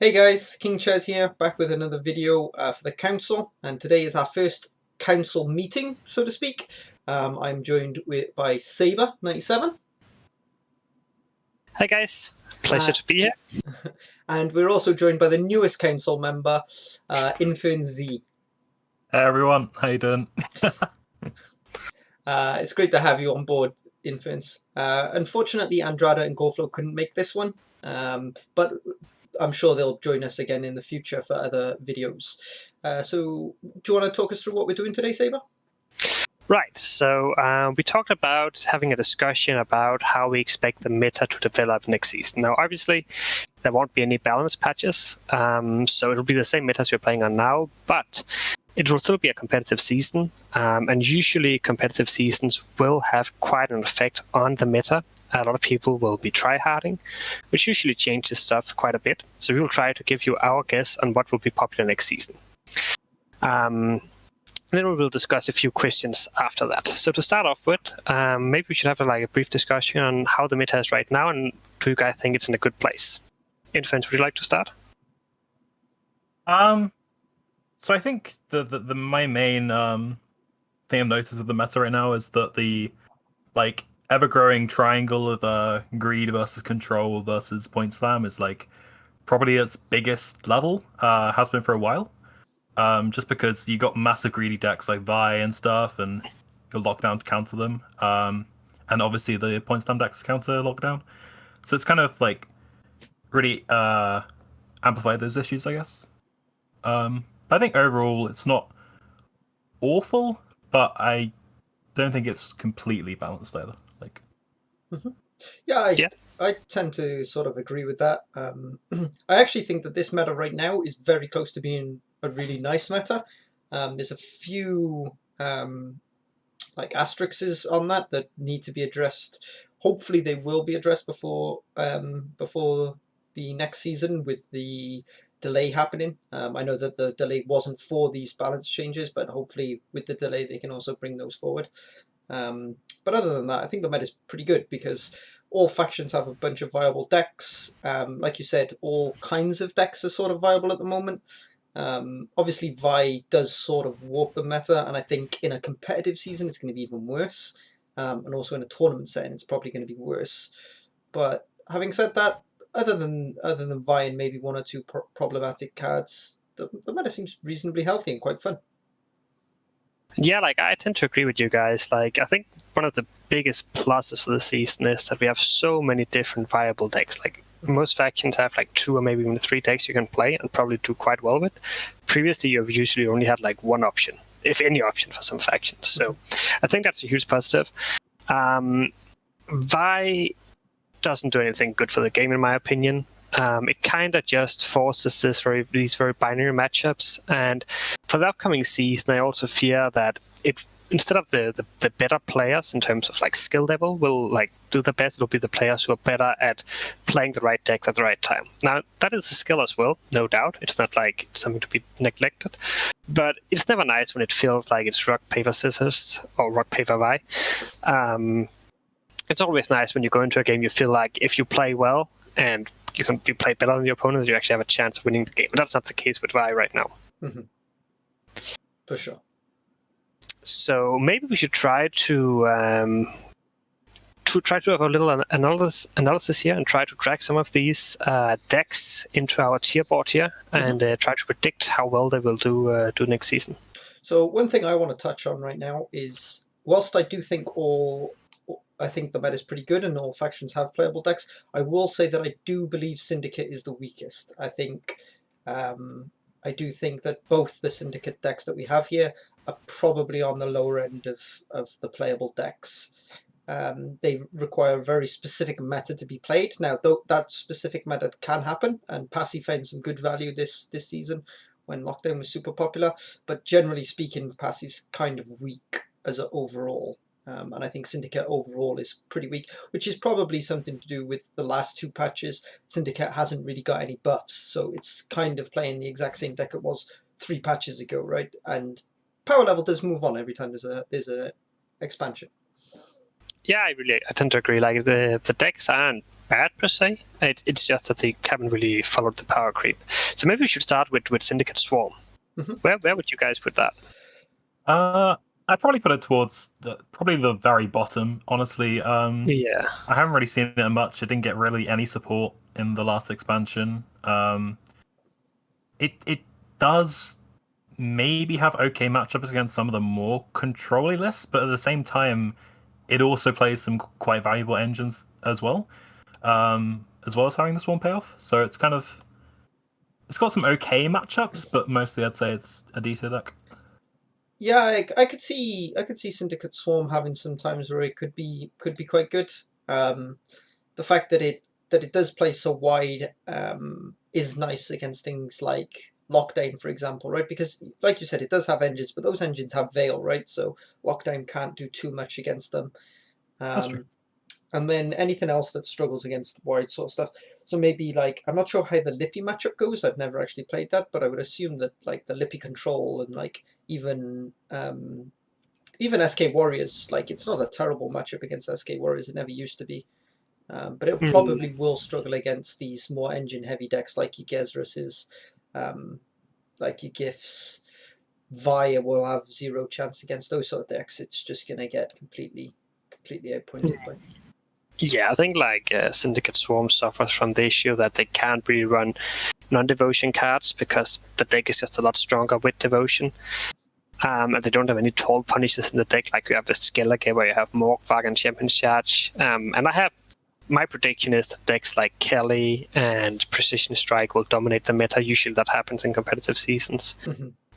Hey guys, King Chaz here, back with another video for the council, and today is our first council meeting, so to speak. I'm joined by Saber97. Hi guys, pleasure to be here. And we're also joined by the newest council member, Infern Z. Hey everyone, how you doing? It's great to have you on board, Inferns. Unfortunately, Andrada and Gorflow couldn't make this one, but I'm sure they'll join us again in the future for other videos. So do you want to talk us through what we're doing today, Saber? Right, so we talked about having a discussion about how we expect the meta to develop next season. Now, obviously, there won't be any balance patches, so it'll be the same metas we're playing on now, but it will still be a competitive season, and usually competitive seasons will have quite an effect on the meta. A lot of people will be tryharding, which usually changes stuff quite a bit. So we will try to give you our guess on what will be popular next season. Then we will discuss a few questions after that. So to start off with, maybe we should have a brief discussion on how the meta is right now, and do you guys think it's in a good place? Infant, would you like to start? So I think my main thing I've noticed with the meta right now is that the ever-growing triangle of greed versus control versus point slam is probably its biggest level. Has been for a while. Just because you got massive greedy decks like Vi and stuff, and you're locked down to counter them. And obviously the point slam decks counter lockdown. So it's kind of really amplified those issues, I guess. But I think overall it's not awful, but I don't think it's completely balanced either. I tend to sort of agree with that. I actually think that this meta right now is very close to being a really nice meta. There's a few asterisks on that need to be addressed. Hopefully they will be addressed before the next season with the delay happening. I know that the delay wasn't for these balance changes, but hopefully with the delay they can also bring those forward. But other than that, I think the meta is pretty good because all factions have a bunch of viable decks. Like you said, all kinds of decks are sort of viable at the moment. Obviously, Vi does sort of warp the meta, and I think in a competitive season it's going to be even worse. And also in a tournament setting, it's probably going to be worse. But having said that, other than Vi and maybe one or two problematic cards, the meta seems reasonably healthy and quite fun. Yeah, I tend to agree with you guys. I think one of the biggest pluses for the season is that we have so many different viable decks. Most factions have 2 or maybe even 3 decks you can play and probably do quite well with. Previously, you've usually only had one option, if any option, for some factions. So I think that's a huge positive. Vi doesn't do anything good for the game, in my opinion. It kind of just forces these very binary matchups, and for the upcoming season, I also fear that instead of the better players in terms of skill level will do the best, it'll be the players who are better at playing the right decks at the right time. Now that is a skill as well, no doubt. It's not something to be neglected, but it's never nice when it feels like it's rock paper scissors or rock paper Vi. It's always nice when you go into a game you feel like if you play well and you play better than your opponent, you actually have a chance of winning the game. But that's not the case with Vi right now. Mm-hmm. For sure. So maybe we should try to have a little analysis here and try to drag some of these decks into our tier board here and try to predict how well they will do next season. So one thing I want to touch on right now is, whilst I do think I think the meta is pretty good and all factions have playable decks, I will say that I do believe Syndicate is the weakest. I do think that both the Syndicate decks that we have here are probably on the lower end of the playable decks. They require a very specific meta to be played. Now, though that specific meta can happen, and Passy found some good value this season when Lockdown was super popular, but generally speaking, Passy's kind of weak as an overall. And I think Syndicate overall is pretty weak, which is probably something to do with the last 2 patches. Syndicate hasn't really got any buffs, so it's kind of playing the exact same deck it was 3 patches ago, right? And power level does move on every time there's a expansion. Yeah, I tend to agree. Like the decks aren't bad per se. It's just that they haven't really followed the power creep. So maybe we should start with Syndicate Swarm. Where would you guys put that? I'd probably put it towards probably the very bottom. Honestly, Yeah. I haven't really seen it much. It didn't get really any support in the last expansion. It does maybe have okay matchups against some of the more control-y lists, but at the same time, it also plays some quite valuable engines as well as having the Swarm payoff. So it's got some okay matchups, but mostly I'd say it's a D tier deck. Yeah, I could see Syndicate Swarm having some times where it could be quite good. The fact that it does play so wide is nice against things like Lockdown, for example, right? Because, like you said, it does have engines, but those engines have Veil, right? So Lockdown can't do too much against them. That's true. And then anything else that struggles against wide sort of stuff. So maybe, like, I'm not sure how the Lippy matchup goes. I've never actually played that, but I would assume that, like, the Lippy control and, like, even SK Warriors, like, it's not a terrible matchup against SK Warriors. It never used to be. But it probably will struggle against these more engine-heavy decks like your Gezras's, like your Gifts. Via will have zero chance against those sort of decks. It's just going to get completely outpointed by. Yeah, I think like Syndicate Swarm suffers from the issue that they can't really run non-devotion cards because the deck is just a lot stronger with devotion. And they don't have any tall punishes in the deck like you have with Skellige where you have Morgvarg and Champion's Charge. And my prediction is that decks like Kelly and Precision Strike will dominate the meta. Usually that happens in competitive seasons.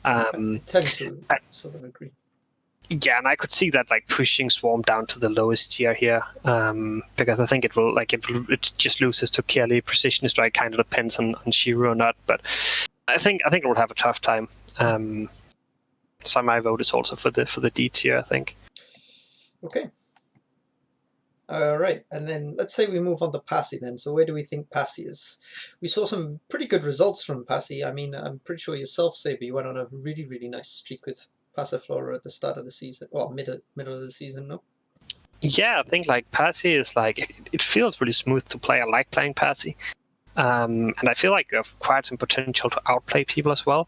I tend to sort of agree. Yeah, and I could see that like pushing Swarm down to the lowest tier here, because I think it just loses to Kelly. Precision Strike kind of depends on Shiro or not, but I think it will have a tough time. So my vote is also for the D tier, I think. Okay. All right, and then let's say we move on to Passy then. So where do we think Passy is? We saw some pretty good results from Passy. I mean, I'm pretty sure yourself, Saber, you went on a really, really nice streak with passiflora at the start of the season. Well, middle of the season, no? Yeah, I think like Passy is like it feels really smooth to play. I like playing Passy, and I feel like you have quite some potential to outplay people as well.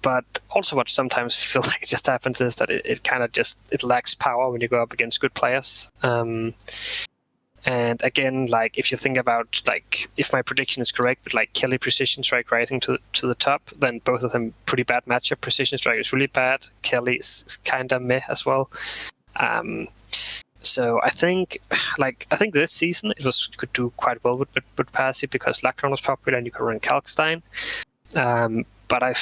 But also what sometimes feel like it just happens is that it kind of just it lacks power when you go up against good players. And again, like if you think about like if my prediction is correct, with like Kelly Precision Strike rising to the top, then both of them pretty bad matchup. Precision Strike is really bad. Kelly is kind of meh as well. So I think this season it could do quite well with Passy because Lockdown was popular and you could run Kalkstein. But I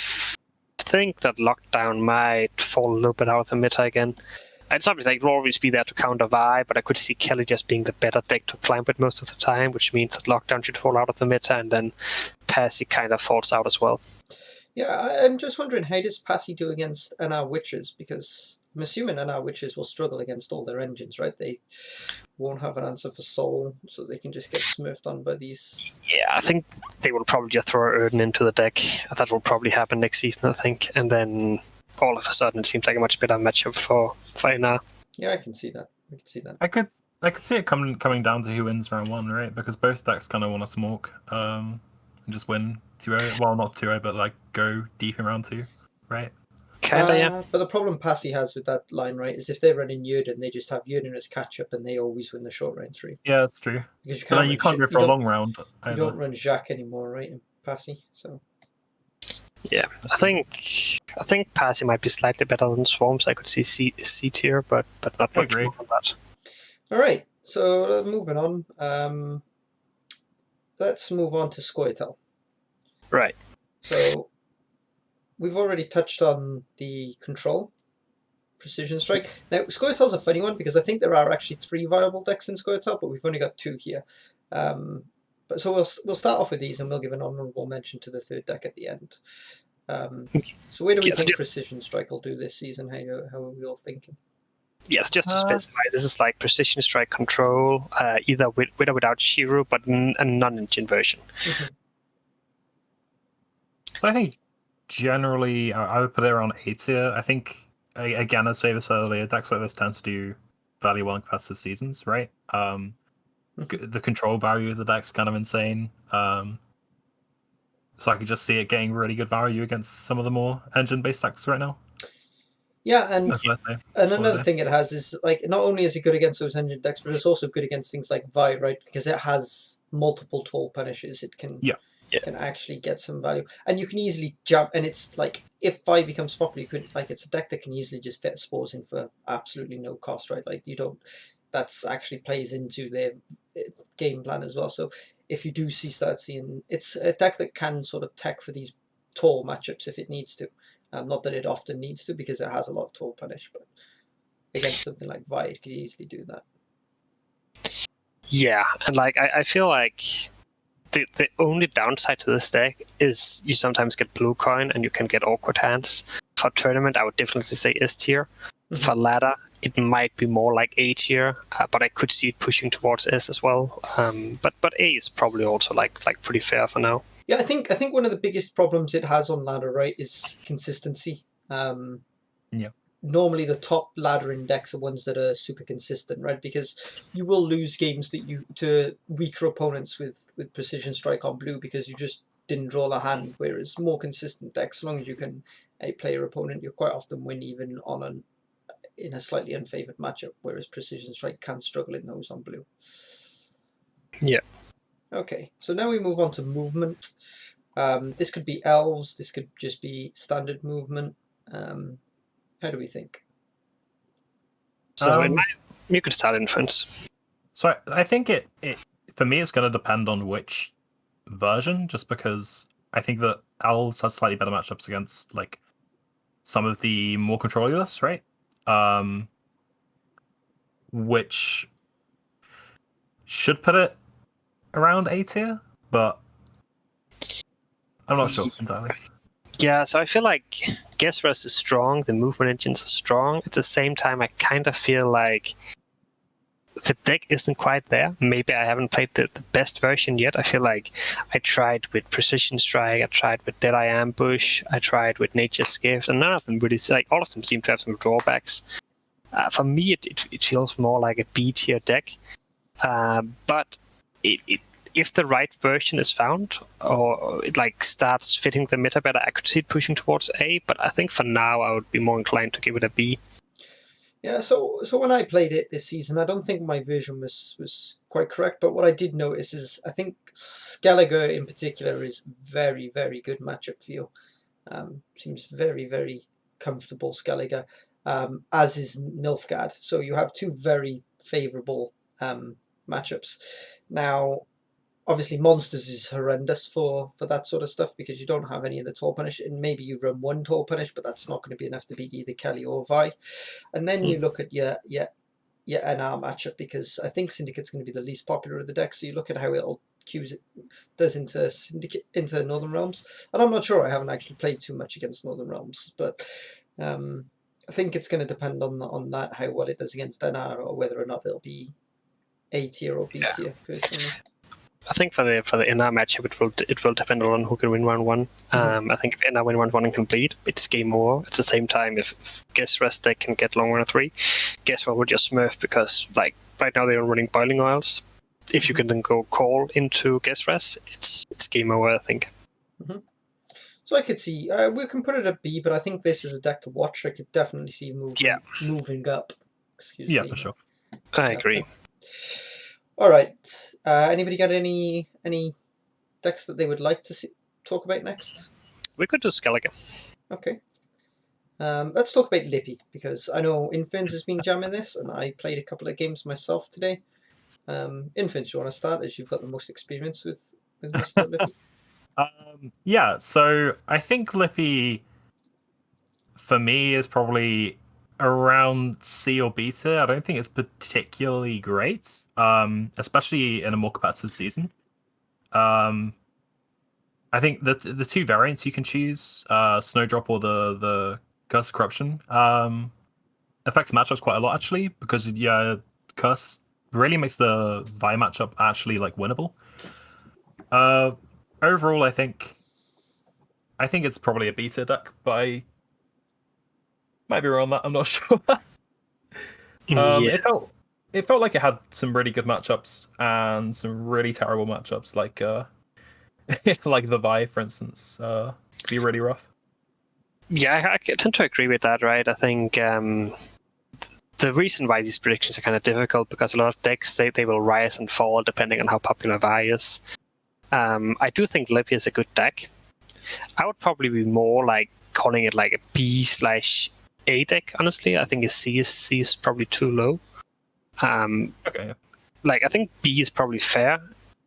think that Lockdown might fall a little bit out of the meta again. It's obviously like, it will always be there to counter Vi, but I could see Kelly just being the better deck to climb with most of the time, which means that Lockdown should fall out of the meta, and then Passy kind of falls out as well. Yeah, I'm just wondering, how does Passy do against NR Witches? Because I'm assuming NR Witches will struggle against all their engines, right? They won't have an answer for Soul, so they can just get smurfed on by these. Yeah, I think they will probably just throw Erden into the deck. That will probably happen next season, I think. And then all of a sudden it seems like a much better matchup for NR. Yeah, I can see that. I could see it coming down to who wins round one, right? Because both decks kind of want to smoke and just win 2-0. Well, not 2-0, but like go deep in round 2, right? Kinda, yeah. But the problem Passy has with that line, right, is if they're running Yurden, they just have Yurden as catch-up and they always win the short round 3. Yeah, that's true. Because you can't go for a long round either. You don't run Jacques anymore, right, in Passy, so... Yeah, I think Passy might be slightly better than Swarms. I could see C tier, but not much more than that. All right, so moving on. Let's move on to Scoia'tael. Right. So we've already touched on the control, Precision Strike. Now Scoia'tael's a funny one because I think there are actually 3 viable decks in Scoia'tael, but we've only got 2 here. But so we'll start off with these, and we'll give an honourable mention to the 3rd deck at the end. So where do we think Precision Strike will do this season? How are we all thinking? Yes, just to specify, this is like Precision Strike control, either with or without Shiro, but a non-engine version. Mm-hmm. So I think generally I would put it around A tier. I think, again, as Saber said earlier, decks like this tend to do fairly well in competitive seasons, right? The control value of the deck's kind of insane. So I could just see it getting really good value against some of the more engine-based decks right now. Yeah, and That's what I say. another thing it has is like not only is it good against those engine decks, but it's also good against things like Vi, right? Because it has multiple toll punishes. It can can actually get some value, and you can easily jump. And it's like if Vi becomes popular, you could like it's a deck that can easily just fit spores in for absolutely no cost, right? Like you don't. That's actually plays into their game plan as well. So if you do start seeing, it's a deck that can sort of tech for these tall matchups if it needs to. Not that it often needs to because it has a lot of tall punish, but against something like Vi, it could easily do that. Yeah, and like I feel like the only downside to this deck is you sometimes get blue coin and you can get awkward hands. For tournament, I would definitely say S tier. Mm-hmm. For ladder, it might be more like A tier, but I could see it pushing towards S as well. But A is probably also like pretty fair for now. Yeah, I think one of the biggest problems it has on ladder, right, is consistency. Normally the top ladder index are ones that are super consistent, right? Because you will lose games to weaker opponents with precision strike on blue because you just didn't draw the hand. Whereas more consistent decks, as long as you can play your opponent, you quite often win even in a slightly unfavored matchup. Whereas precision strike can struggle in those on blue. Yeah. Okay, so now we move on to movement. This could be elves. This could just be standard movement. How do we think? So you could start infants. So I think it for me it's going to depend on which version, just because I think that elves has slightly better matchups against like some of the more control lists, right? Which should put it around A tier, but I'm not sure entirely. Yeah, so I feel like Guess Rest is strong, the movement engines are strong. At the same time, I kind of feel like the deck isn't quite there. Maybe I haven't played the best version yet. I feel like I tried with Precision Strike, I tried with Deadeye Ambush, I tried with Nature's Gift, and none of them really, like, all of them seem to have some drawbacks. For me, it feels more like a B tier deck. But if the right version is found, or it like starts fitting the meta better, I could see it pushing towards A. But I think for now, I would be more inclined to give it a B. Yeah, so when I played it this season, I don't think my version was quite correct. But what I did notice is I think Skellige in particular is very, very good matchup for you. Seems very, very comfortable Skellige, as is Nilfgaard. So you have two very favourable matchups. Now, obviously, Monsters is horrendous for that sort of stuff because you don't have any of the tall punish, and maybe you run one tall punish, but that's not going to be enough to beat either Kelly or Vi. And then you look at your NR matchup because I think Syndicate's going to be the least popular of the deck. So you look at how it'll does into Syndicate into Northern Realms, and I'm not sure. I haven't actually played too much against Northern Realms, but I think it's going to depend on that how well it does against NR or whether or not it'll be A tier or B tier personally. I think for the NR matchup, it will depend on who can win 1-1. I think if NR win 1-1 and complete, it's game over. At the same time, if Guess Rest deck can get long 1-3, Guess what would just smurf because like right now they are running Boiling Oils. If you can then go call into Guess Rest, it's game over. I think. So I could see we can put it at B, but I think this is a deck to watch. I could definitely see moving up. Excuse me. Yeah, for sure. I agree. All right. Anybody got any decks that they would like to talk about next? We could do Skellige. Okay. Let's talk about Lippy because I know Infins has been jamming this, and I played a couple of games myself today. Infins, you want to start as you've got the most experience with Mr. Lippy? Yeah. So I think Lippy, for me, is probably around C or B tier. I don't think it's particularly great, especially in a more competitive season. I think the two variants you can choose, Snowdrop or the Curse Corruption, affects matchups quite a lot actually, because Curse really makes the Vi matchup actually like winnable. Overall, I think it's probably a beta deck, but I might be wrong on that. I'm not sure. Yeah. It felt like it had some really good matchups and some really terrible matchups, like like the Vi, for instance, be really rough. Yeah, I tend to agree with that, right? I think the reason why these predictions are kind of difficult because a lot of decks they will rise and fall depending on how popular Vi is. I do think Lippy is a good deck. I would probably be more like calling it like a B/A deck. Honestly, I think a C is probably too low. Okay. Like I think B is probably fair.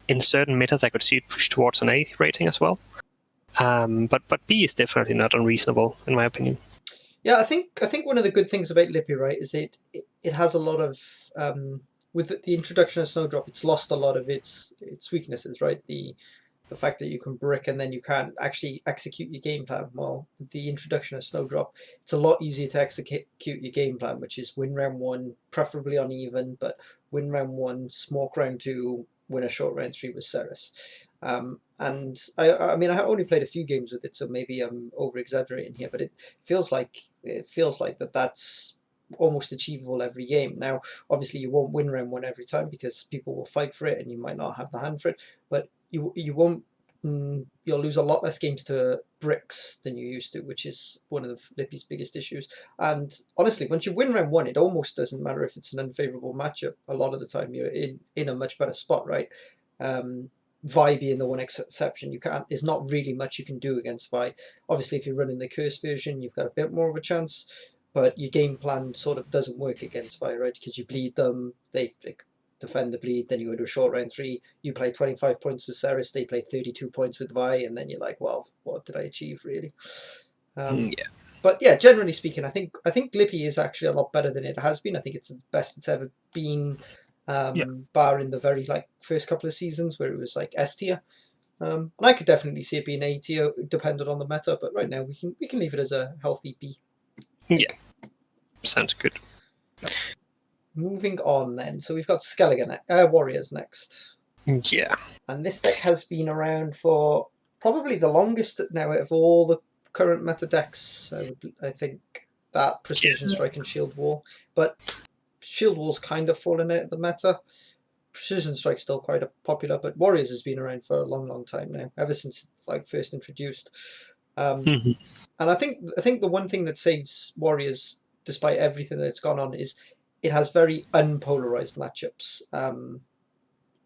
In certain metas, I could see it push towards an A rating as well. But B is definitely not unreasonable in my opinion. Yeah, I think one of the good things about Lippy, right, is it has a lot of with the introduction of Snowdrop, it's lost a lot of its weaknesses, right? The fact that you can brick and then you can't actually execute your game plan. Well, with the introduction of Snowdrop, it's a lot easier to execute your game plan, which is win round 1, preferably uneven, but win round 1, smoke round 2, win a short round 3 with Ceres. And I mean, I only played a few games with it, so maybe I'm over exaggerating here, but it feels like that's almost achievable every game. Now, obviously, you won't win round 1 every time because people will fight for it, and you might not have the hand for it. But you won't. You'll lose a lot less games to bricks than you used to, which is one of the Lippy's biggest issues. And honestly, once you win round 1, it almost doesn't matter if it's an unfavorable matchup. A lot of the time, you're in a much better spot, right? Vi being the one exception, there's not really much you can do against Vi. Obviously, if you're running the curse version, you've got a bit more of a chance, but your game plan sort of doesn't work against Vi, right? Because you bleed them, they defend the bleed, then you go to a short round 3, you play 25 points with Ceres, they play 32 points with Vi, and then you're like, well, what did I achieve, really? Yeah. But yeah, generally speaking, I think Lippy is actually a lot better than it has been. I think it's the best it's ever been. Barring the very first couple of seasons where it was like S tier, and I could definitely see it being A tier, dependent on the meta. But right now we can leave it as a healthy B. Yeah, sounds good. Moving on then, so we've got Skellige Warriors next. Yeah, and this deck has been around for probably the longest now out of all the current meta decks. I think that Precision Strike and Shield Wall, but Shield Wall's kind of fallen out of the meta. Precision Strike's still quite popular, but Warriors has been around for a long time now, ever since first introduced. And I think the one thing that saves Warriors, despite everything that's gone on, is it has very unpolarized matchups,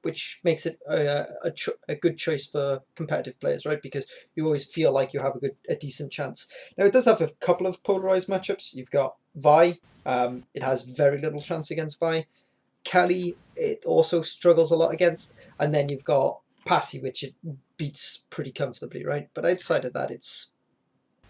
which makes it a good choice for competitive players, right? Because you always feel like you have a decent chance. Now, it does have a couple of polarized matchups. You've got Vi. It has very little chance against Vi. Kelly, it also struggles a lot against. And then you've got Passy, which it beats pretty comfortably, right? But outside of that, it's...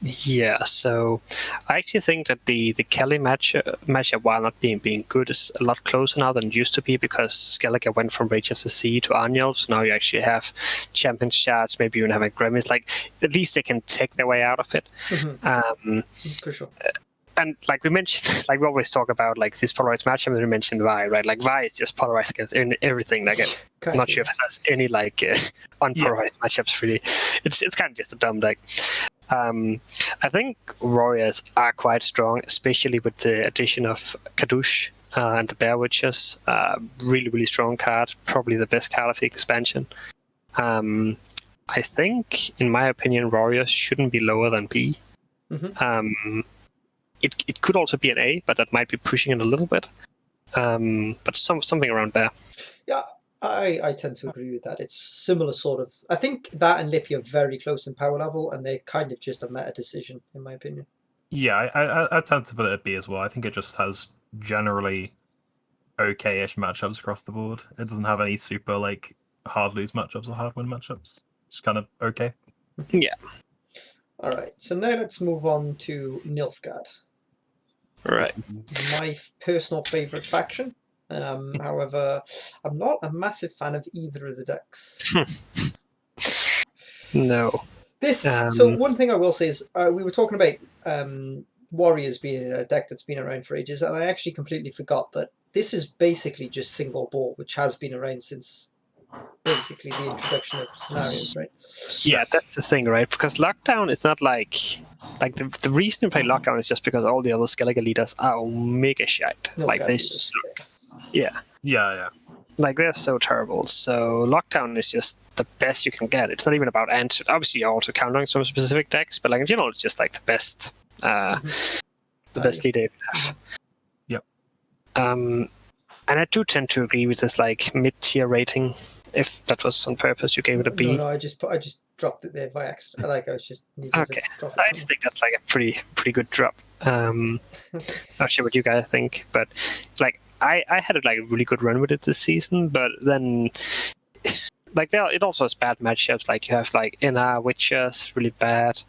Yeah, so I actually think that the Kelly matchup, while not being good, is a lot closer now than it used to be because Skellige went from Rage of the Sea to Arniel, so now you actually have champion shards, maybe even have a Grimace. Like, at least they can take their way out of it. For sure. And like we mentioned, like we always talk about like this polarized matchup, and we mentioned Vi, right? Like Vi is just polarized against everything. Like I'm not sure if it has any like unpolarized matchups really. It's kind of just a dumb deck. I think Warriors are quite strong, especially with the addition of Kadush and the Bear Witches. Really strong card, probably the best card of the expansion. I think, in my opinion, Warriors shouldn't be lower than B. It could also be an A, but that might be pushing it a little bit. But something around there. Yeah, I tend to agree with that. It's similar sort of... I think that and Lippy are very close in power level, and they're kind of just a meta decision, in my opinion. Yeah, I tend to put it at B as well. I think it just has generally okay-ish matchups across the board. It doesn't have any super like hard lose matchups or hard win matchups. It's kind of okay. Yeah. All right, so now let's move on to Nilfgaard. Right. My personal favorite faction. However, I'm not a massive fan of either of the decks. No. So one thing I will say is we were talking about Warriors being a deck that's been around for ages, and I actually completely forgot that this is basically just single ball, which has been around since basically the introduction of scenarios, right? Yeah, that's the thing, right? Because Lockdown is not like like the reason you play Lockdown is just because all the other Skellige leaders are mega shite. Like they suck. Yeah. Like they're so terrible. So Lockdown is just the best you can get. It's not even about answer. Obviously, you're also counting some specific decks, but like in general, it's just like the best, the best leader you can have. Yep. And I do tend to agree with this like mid-tier rating. If that was on purpose, you gave it a B. No, I just dropped it there by accident. Like I was just needed to drop it. I just think that's like a pretty good drop. Not sure what you guys think, but like I had like a really good run with it this season, but then like it also has bad matchups. Like you have like NR Witchers really bad.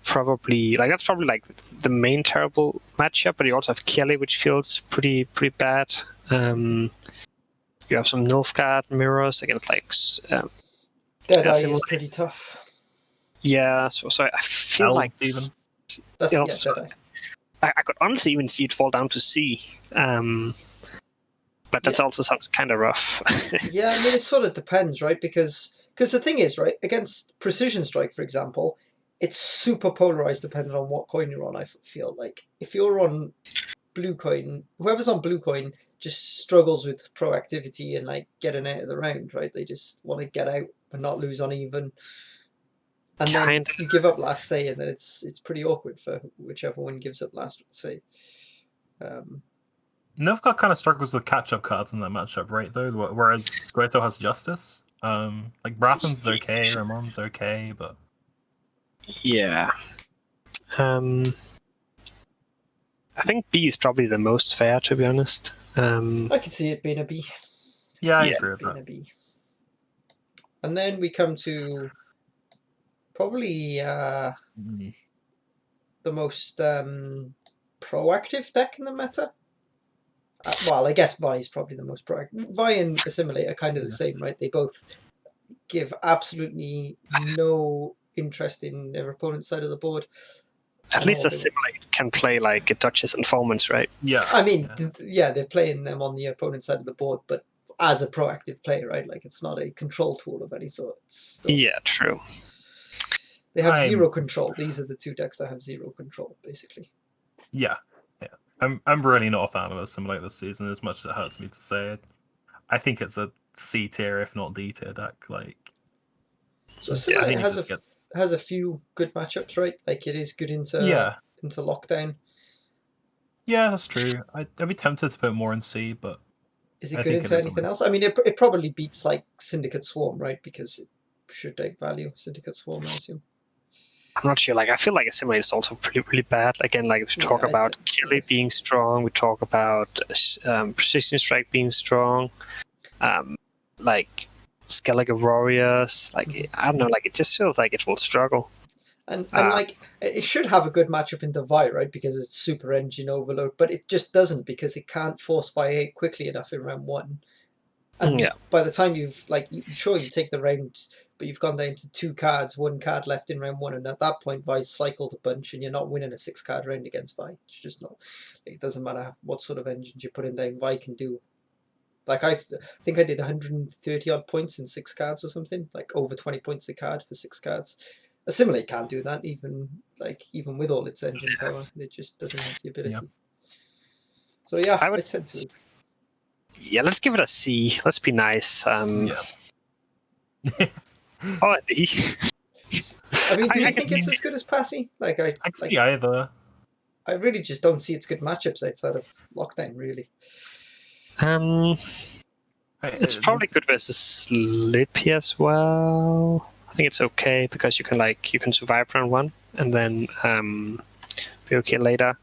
Probably like that's probably like the main terrible matchup, but you also have Kelly, which feels pretty bad. You have some Nilfgaard mirrors against like Deadeye is pretty tough. Yeah, so I feel like even that's Deadeye. I could honestly even see it fall down to C. But that also sounds kind of rough. Yeah, I mean, it sort of depends, right? Because the thing is, right, against Precision Strike, for example, it's super polarized depending on what coin you're on, I feel like. If you're on blue coin, whoever's on blue coin just struggles with proactivity and like getting out of the round, right? They just want to get out but not lose on even. And then you give up last say, and then it's pretty awkward for whichever one gives up last say. Nilfgaard kind of struggles with catch-up cards in that matchup, right? Though, whereas Scoia'tael has Justice. Like Brathen's okay, Ramon's okay, but yeah. I think B is probably the most fair, to be honest. I could see it being a B. Yeah, I agree with that. A B. And then we come to probably the most proactive deck in the meta. Well, I guess Vi is probably the most proactive. Vi and Assimilate are kind of the same, right? They both give absolutely no interest in their opponent's side of the board. At least Assimilate can play like Duchess and Formants, right? Yeah. I mean, they're playing them on the opponent's side of the board, but as a proactive player, right? Like it's not a control tool of any sort. Yeah, true. They have zero control. These are the two decks that have zero control, basically. Yeah. I'm really not a fan of Assimilate this season, as much as it hurts me to say it. I think it's a C tier, if not D tier deck. Like, so Assimilate has a few good matchups, right? Like it is good into Lockdown. Yeah, that's true. I'd be tempted to put more in C, but is it good into anything else? I mean, it probably beats like Syndicate Swarm, right? Because it should take value Syndicate Swarm, I assume. I'm not sure. Like, I feel like Assimilate is also really bad. Again, like we talk about Kelly being strong. We talk about Precision Strike being strong. Like Skellige Warriors. Like I don't know. Like it just feels like it will struggle. And like it should have a good matchup in Vi, right? Because it's super engine overload, but it just doesn't because it can't force Vi 8 quickly enough in round 1. And by the time you take the round, but you've gone down to 2 cards, 1 card left in round 1, and at that point Vi's cycled a bunch, and you're not winning a 6-card round against Vi. It's just not. It doesn't matter what sort of engines you put in down. Vi can do. Like I think I did 130 odd points in 6 cards or something, like over 20 points a card for 6 cards. Assimilate can't do that, even with all its engine power. It just doesn't have the ability. Yep. So yeah, I would tend to. Yeah, let's give it a C. Let's be nice. Oh, a D. I mean, do you think it's as good as Passy? Like I can see either. I really just don't see its good matchups outside of Lockdown, really. It's probably good versus Lippy as well. I think it's okay because you can survive round 1 and then be okay later.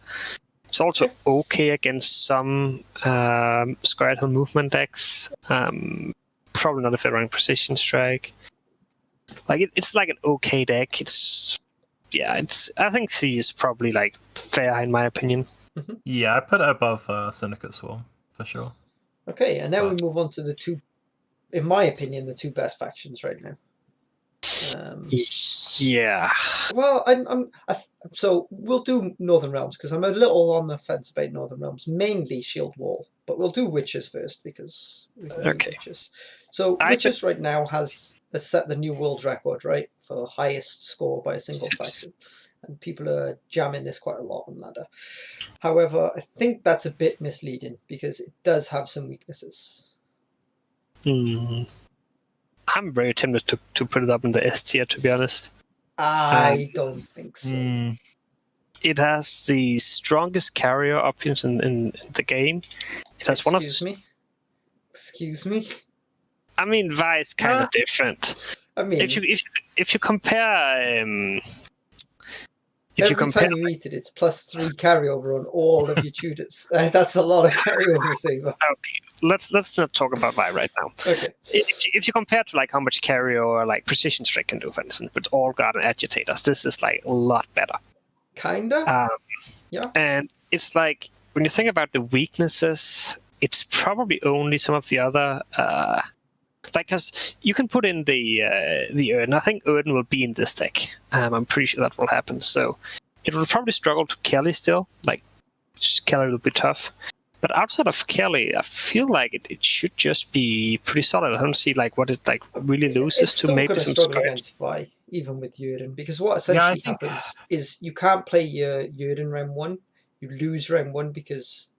It's also okay against some Scoia'tael movement decks. Probably not if they're running Precision Strike. Like it's like an okay deck. I think C is probably like fair in my opinion. Mm-hmm. Yeah, I put it above Syndicate Swarm for sure. Okay, and now we move on to the two, in my opinion, the 2 best factions right now. Yeah. Well, so we'll do Northern Realms because I'm a little on the fence about Northern Realms, mainly Shield Wall. But we'll do witches first because we can Okay. do witches. So witches right now has set the new world record, right, for highest score by a single faction, and people are jamming this quite a lot on ladder. However, I think that's a bit misleading because it does have some weaknesses. I'm very tempted to put it up in the S tier, to be honest. I don't think so. It has the strongest carrier options in the game. It has one of. Excuse me. I mean, Vi is kind of different. I mean, if you compare. Every time you eat it, it's +3 carryover on all of your tutors. That's a lot of carryover, Saber. Okay, let's not talk about Vi right now. Okay. If you compare to like how much carryover like precision strike can do, for instance, with all guard and agitators, this is like a lot better. Kinda. Yeah. And it's like when you think about the weaknesses, it's probably only some of the other. Like, because you can put in the Erden. I think Erden will be in this deck. I'm pretty sure that will happen. So it will probably struggle to Kelly still. Like, Kelly will be tough. But outside of Kelly, I feel like it should just be pretty solid. I don't see like what it like really loses to maybe some struggle against Vi, even with Erden, because what essentially happens is you can't play your Erden round 1. You lose round 1 because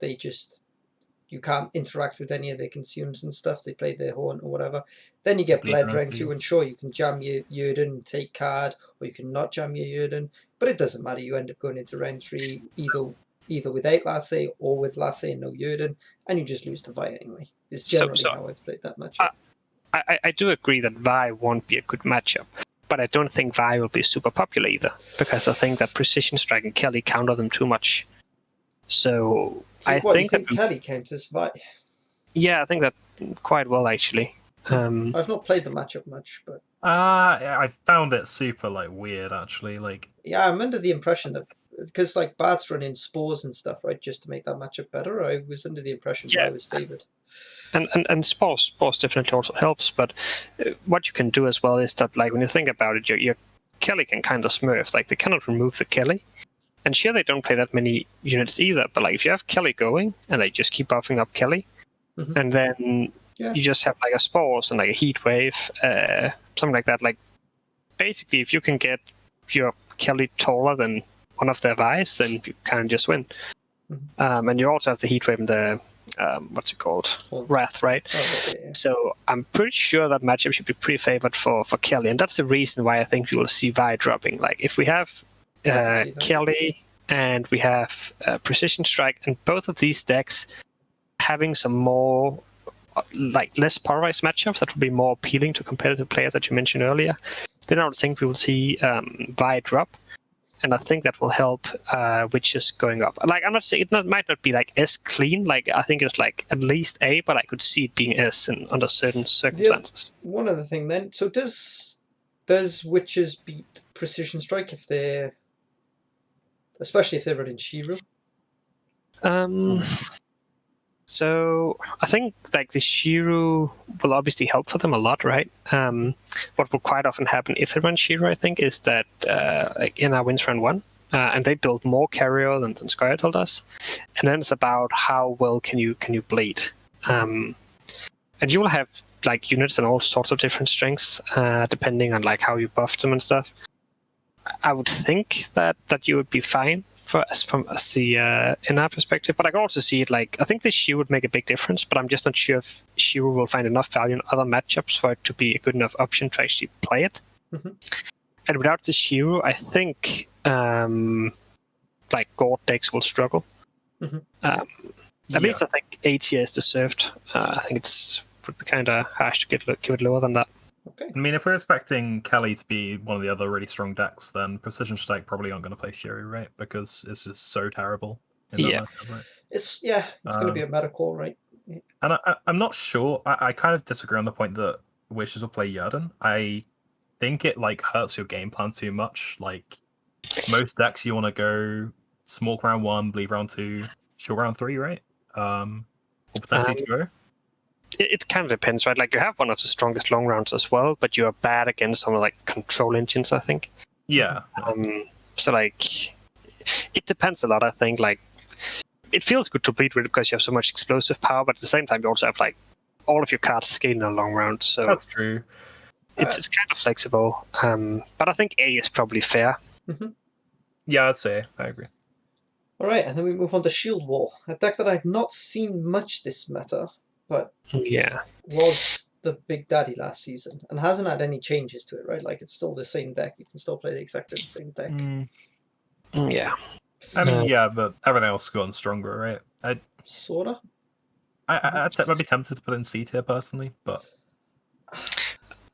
you can't interact with any of their consumes and stuff. They play their horn or whatever. Then you get bled round 2, and sure, you can jam your Erden and take card, or you can not jam your Erden, but it doesn't matter. You end up going into round 3 either without Lasse or with Lasse and no Erden, and you just lose to Vi anyway. It's generally how I've played that matchup. I do agree that Vi won't be a good matchup, but I don't think Vi will be super popular either, because I think that Precision Strike and Kelly counter them too much. So I think that Kelly counters Vi. Yeah, I think that quite well actually. I've not played the matchup much, but I found it super like weird actually. Like, yeah, I'm under the impression that because like Bart's running spores and stuff, right, just to make that matchup better. I was under the impression I was favored. And spores definitely also helps, but what you can do as well is that like when you think about it, your Kelly can kind of smurf. Like they cannot remove the Kelly. And sure, they don't play that many units either, but like if you have Kelly going and they just keep buffing up Kelly, and then you just have like a spores and like a heat wave, something like that. Like basically, if you can get your Kelly taller than one of their Vi's, then you kind of just win. And you also have the heat wave and the what's it called, Wrath, right? So I'm pretty sure that matchup should be pretty favored for Kelly, and that's the reason why I think you will see Vi dropping. Like if we have Kelly and we have Precision Strike, and both of these decks having some more like less polarized matchups that would be more appealing to competitive players that you mentioned earlier, then I would think we will see Vi drop, and I think that will help witches going up. Like I'm not saying it might not be like S clean, like I think it's like at least A, but I could see it being S under certain circumstances. One other thing then, so does witches beat Precision Strike especially if they're running Shiru? So I think like the Shiru will obviously help for them a lot, right? What will quite often happen if they run Shiru, I think, is that like in our wins round 1, and they build more carrier than Scoia'tael does, and then it's about how well can you bleed, and you will have like units and all sorts of different strengths depending on like how you buff them and stuff. I would think that you would be fine from the in our perspective, but I can also see it like I think the Shiru would make a big difference, but I'm just not sure if Shiru will find enough value in other matchups for it to be a good enough option to actually play it. And without the Shiru, I think like Gord decks will struggle. At least I think A tier is deserved. I think would be kind of harsh to give it lower than that. Okay. I mean, if we're expecting Kelly to be one of the other really strong decks, then Precision Strike probably aren't going to play Shiru, right? Because it's just so terrible. Matchup, right? It's going to be a meta call, right? And I'm not sure. I kind of disagree on the point that Wishes will play Yerden. I think it like hurts your game plan too much. Like most decks, you want to go small round 1, bleed round 2, short round 3, right? Or potentially 2. It kind of depends, right? Like you have one of the strongest long rounds as well, but you are bad against some like control engines, I think. Yeah. So like, it depends a lot. I think like it feels good to bleed with it because you have so much explosive power, but at the same time you also have like all of your cards scaling a long round, so That's true. it's kind of flexible. But I think A is probably fair. Yeah, I'd say I agree. All right, and then we move on to Shield Wall, a deck that I've not seen much this meta, but Yeah. was the big daddy last season and hasn't had any changes to it, right? Like, it's still the same deck. You can still play exactly the same deck. Yeah. I mean, yeah, but everything else has gotten stronger, right? Sorta. I'd be tempted to put in C tier personally, but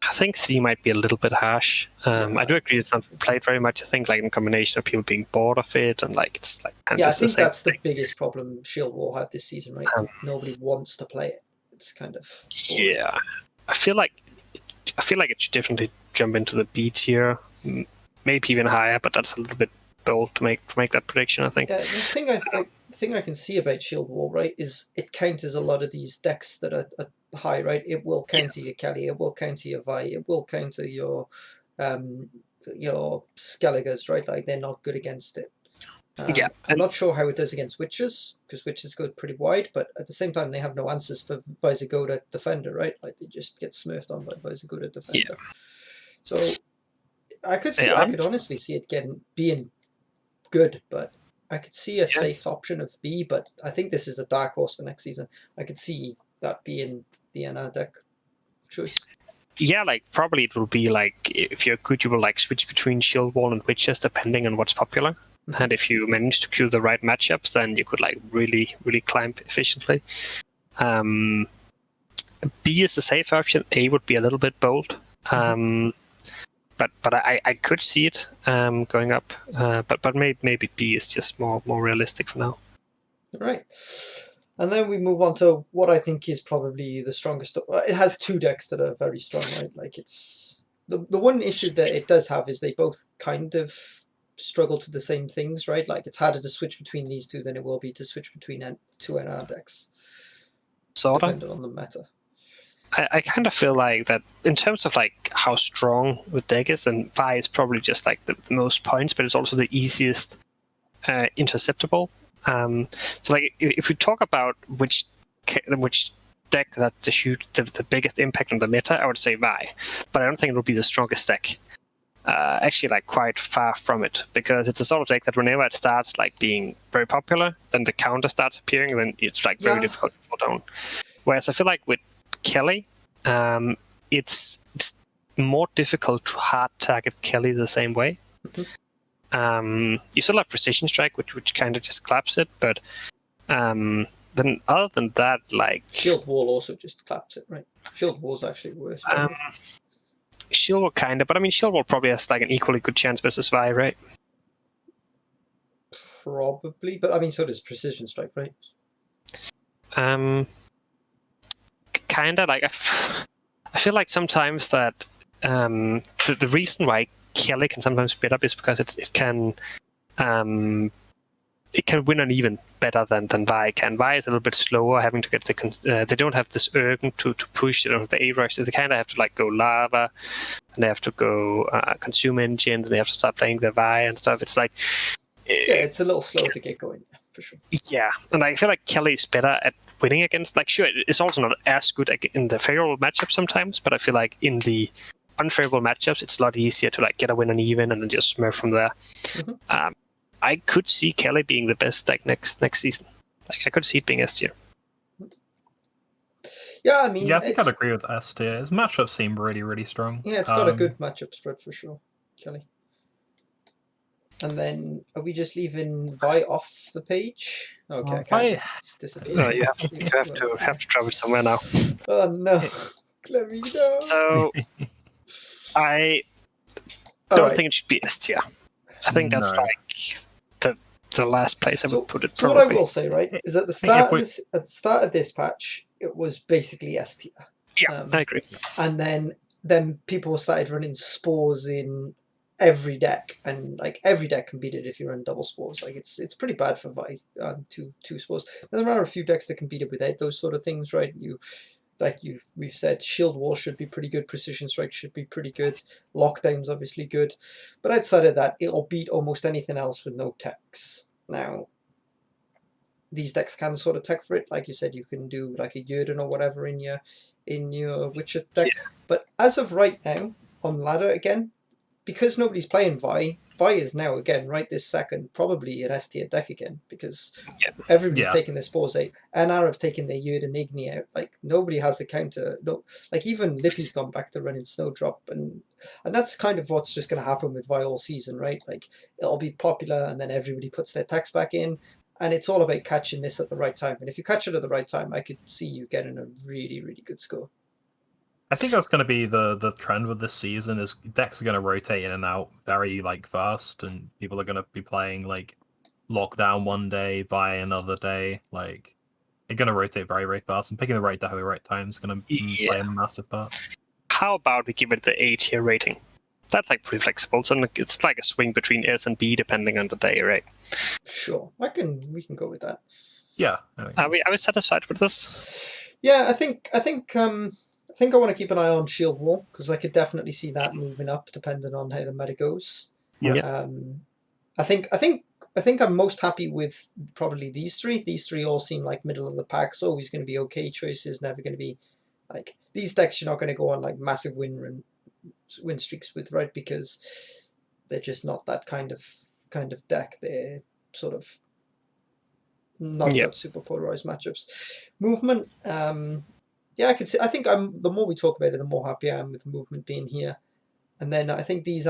I think C might be a little bit harsh. I do agree it's not played very much. I think like in combination of people being bored of it and like it's like Yeah, I think that's the biggest problem Shield Wall had this season, right? Nobody wants to play it. It's kind of boring. Yeah. I feel like it should definitely jump into the B tier, maybe even higher, but that's a little bit bold to make that prediction, I think. Yeah, the thing I can see about Shield Wall, right, is it counters a lot of these decks that are high, right? It will counter your Kelly, it will counter your Vi, it will counter your Skelliges, right? Like, they're not good against it. I'm not sure how it does against Witches, because Witches go pretty wide, but at the same time they have no answers for Visigoda Defender, right? Like, they just get smurfed on by Visigoda Defender. Yeah. So I could honestly see it being good, but I could see a safe option of B, but I think this is a dark horse for next season. I could see that being the NR deck of choice. Yeah, like probably it will be like if you're good, you will like switch between Shield Wall and Witches depending on what's popular. And if you manage to queue the right matchups, then you could like really, really climb efficiently. B is the safe option. A would be a little bit bold. But I could see it going up. But maybe B is just more realistic for now. All right. And then we move on to what I think is probably the strongest. It has two decks that are very strong, right? Like, it's the one issue that it does have is they both kind of struggle to the same things, right? Like, it's harder to switch between these two than it will be to switch between two NR decks. Sorta. Depending on the meta. I kind of feel like that in terms of like how strong the deck is, then Vi is probably just like the most points, but it's also the easiest interceptable. So like if we talk about which deck that to shoot the biggest impact on the meta, I would say Vi, but I don't think it will be the strongest deck. Actually, like quite far from it, because it's a sort of deck that whenever it starts like being very popular, then the counter starts appearing, then it's like very difficult to pull down. Whereas I feel like with Kelly, it's more difficult to hard target Kelly the same way. You still have Precision Strike, which kind of just claps it, but then other than that, like Shield Wall also just claps it, right? Shield Wall's actually worse. Shield Wall kind of, but I mean Shield Wall probably has like an equally good chance versus Vi, right? Probably, but I mean so does Precision Strike, right? Kinda like I feel like sometimes that the reason why Kelly can sometimes beat up is because it can win uneven better than Vi can. Vi is a little bit slower, having to get they don't have this urgen to push. They don't have the A rush. So they kind of have to like go lava, and they have to go consume engine, and they have to start playing the Vi and stuff. It's like it's a little slow to get going, for sure. Yeah, and I feel like Kelly is better at winning against. Like, sure, it's also not as good in the favorable matchups sometimes, but I feel like in the unfavorable matchups, it's a lot easier to like get a win uneven and then just smurf from there. I could see Kelly being the best deck next season. Like, I could see it being S tier. Yeah, I mean, I think I'd agree with S tier. His matchups seem really, really strong. Yeah, it's got a good matchup spread for sure, Kelly. And then, are we just leaving Vi off the page? Okay, it's disappeared. No, you have to travel somewhere now. Oh no, let me know. So, I don't think it should be S tier. I think that's like the last place I would put it. So what I will say, right, is at the start of this patch, it was basically S tier. Yeah, I agree. And then people started running spores in every deck, and like every deck can beat it if you run double spores. Like it's pretty bad for Vi, two spores. There are a few decks that can beat it without those sort of things, right? We've said Shield Wall should be pretty good, Precision Strike should be pretty good, Lockdown's obviously good, but outside of that, it'll beat almost anything else with no techs. Now, these decks can sort of tech for it. Like you said, you can do like a Jurden or whatever in your Witcher deck. Yeah. But as of right now, on ladder again, because nobody's playing Vi is now again right this second probably an S tier deck again, because everybody's Yeah. taking their Spores 8. NR have taken their Jurden Igni out. Like nobody has a counter. No, like even Lippy's gone back to running Snowdrop, and that's kind of what's just going to happen with Vi all season, right? Like it'll be popular, and then everybody puts their tax back in, and it's all about catching this at the right time. And if you catch it at the right time, I could see you getting a really, really good score. I think that's going to be the trend with this season. Is decks are going to rotate in and out very like fast, and people are going to be playing like Lockdown one day, Vi another day. Like they're going to rotate very, very fast, and picking the right deck at the right time is going to play a massive part. How about we give it the A tier rating? That's like pretty flexible. So it's like a swing between S and B depending on the day, right? Sure, we can go with that. Yeah. Are we satisfied with this? Yeah, I think I want to keep an eye on Shield Wall, because I could definitely see that moving up depending on how the meta goes. Yeah. I think I'm most happy with probably these three. These three all seem like middle of the pack. So always going to be okay choices. Never going to be like these decks. You're not going to go on like massive win streaks with, right? Because they're just not that kind of deck. They're sort of not got super polarized matchups. Movement. Yeah, I can see. I think the more we talk about it, the more happy I am with movement being here. And then I think these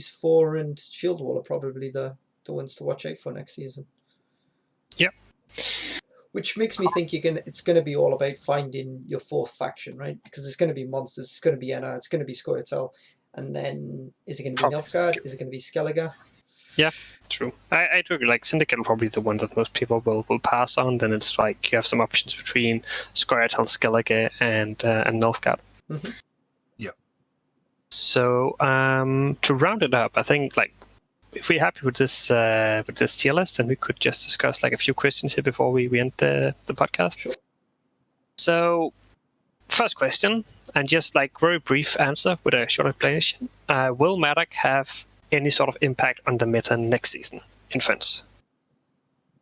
4 and Shield Wall are probably the ones to watch out for next season. Yep. Which makes me think it's going to be all about finding your fourth faction, right? Because it's going to be monsters, it's going to be NR, it's going to be Scoia'tael, and then is it going to be Nilfgaard? Is it going to be Skellige? Yeah, true. I do agree. Like Syndicate will probably the one that most people will pass on. Then it's like you have some options between Scoia'tael, Skellige, and Nilfgaard. Mm-hmm. Yeah. So to round it up, I think like if we're happy with this tier list, then we could just discuss like a few questions here before we end the podcast. Sure. So first question, and just like very brief answer with a short explanation. Will Madoc have any sort of impact on the meta next season in France?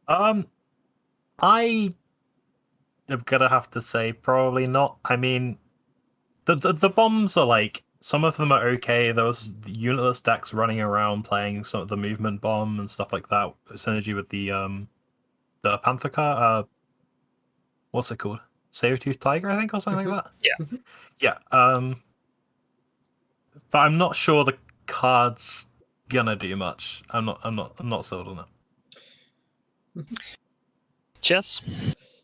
I am gonna have to say probably not. I mean, the bombs are like some of them are okay. There was unitless decks running around playing some of the movement bomb and stuff like that. Synergy with the Panther card. What's it called? Saber-tooth Tiger, I think, or something like that. Yeah. Yeah. But I'm not sure the card's gonna do much. I'm not sold on it. Jess?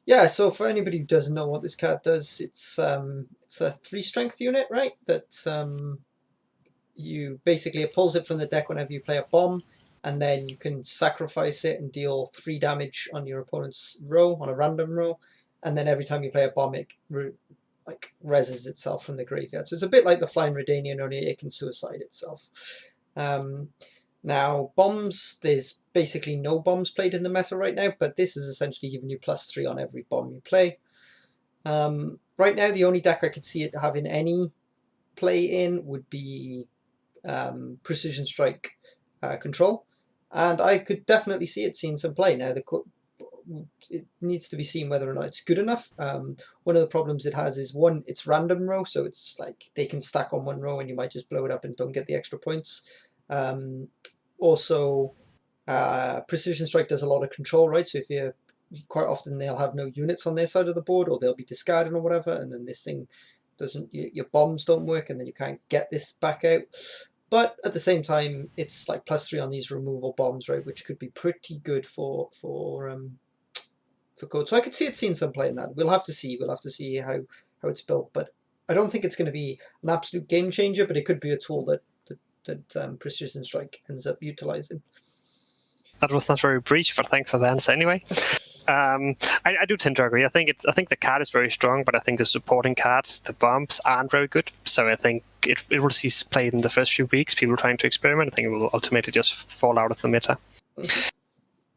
Yeah, so for anybody who doesn't know what this card does, it's a 3 strength unit, right? That you basically it pulls it from the deck whenever you play a bomb, and then you can sacrifice it and deal 3 damage on your opponent's row, on a random row, and then every time you play a bomb, it reses itself from the graveyard. So it's a bit like the Flying Redanian, only it can suicide itself. Now, bombs, there's basically no bombs played in the meta right now, but this is essentially giving you +3 on every bomb you play. Right now, the only deck I could see it having any play in would be Precision Strike Control, and I could definitely see it seeing some play. Now, it needs to be seen whether or not it's good enough. One of the problems it has is, one, it's random row, so it's like they can stack on one row and you might just blow it up and don't get the extra points. Also, Precision Strike does a lot of control, right? So if you're quite often they'll have no units on their side of the board, or they'll be discarding or whatever, and then this thing doesn't, your bombs don't work, and then you can't get this back out. But at the same time, it's like +3 on these removal bombs, right? Which could be pretty good for code. So I could see it seeing some play in that. We'll have to see. We'll have to see how it's built. But I don't think it's going to be an absolute game changer. But it could be a tool that Precision Strike ends up utilizing. That was not very brief, but thanks for the answer anyway. I do tend to agree. I think the card is very strong, but I think the supporting cards, the bombs, aren't very good. So I think it will see played in the first few weeks. People trying to experiment. I think it will ultimately just fall out of the meta.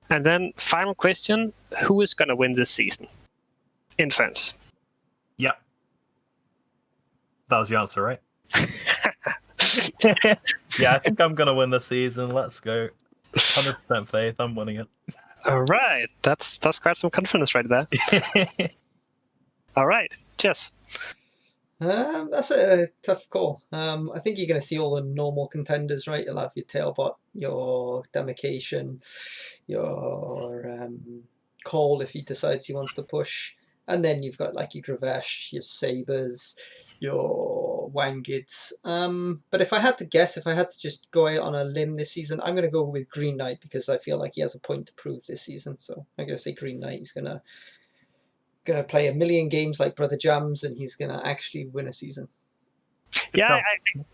And then final question: who is going to win this season in France? Yeah, that was your answer, right? Yeah, I think I'm going to win this season. Let's go. 100% faith, I'm winning it. All right, that's quite some confidence right there. All right, Jess. That's a tough call. I think you're going to see all the normal contenders, right? You'll have your Tailbot, your Demarcation, your Cole if he decides he wants to push, and then you've got like your Gravesh, your Sabers, your Wangids. But if I had to guess, if I had to just go out on a limb this season, I'm going to go with Green Knight because I feel like he has a point to prove this season. So I'm going to say Green Knight. He's going to play a million games like Brother Jams, and he's going to actually win a season. Yeah,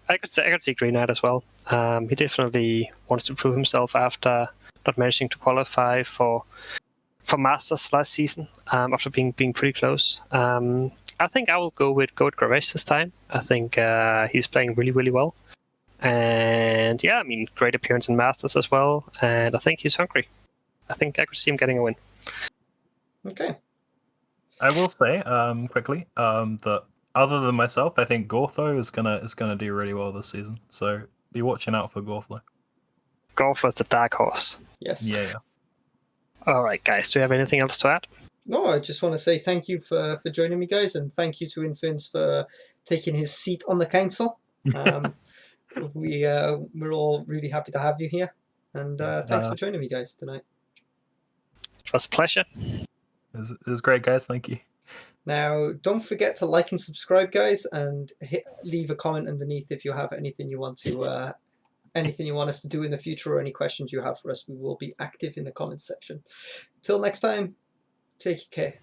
I could see Green Knight as well. He definitely wants to prove himself after not managing to qualify for Masters last season, after being pretty close. I think I will go with Gravesh this time. I think he's playing really, really well. And yeah, I mean, great appearance in Masters as well. And I think he's hungry. I think I could see him getting a win. Okay. I will say quickly that other than myself, I think Gortho is gonna do really well this season. So be watching out for Gortho. Gortho's the dark horse. Yes. Yeah. All right, guys. Do you have anything else to add? No, I just want to say thank you for joining me, guys, and thank you to Influence for taking his seat on the council. We're all really happy to have you here, and thanks for joining me, guys, tonight. It was a pleasure. It was great, guys. Thank you. Now, don't forget to like and subscribe, guys, and leave a comment underneath if you have anything you want us to do in the future or any questions you have for us. We will be active in the comments section. Till next time, take care.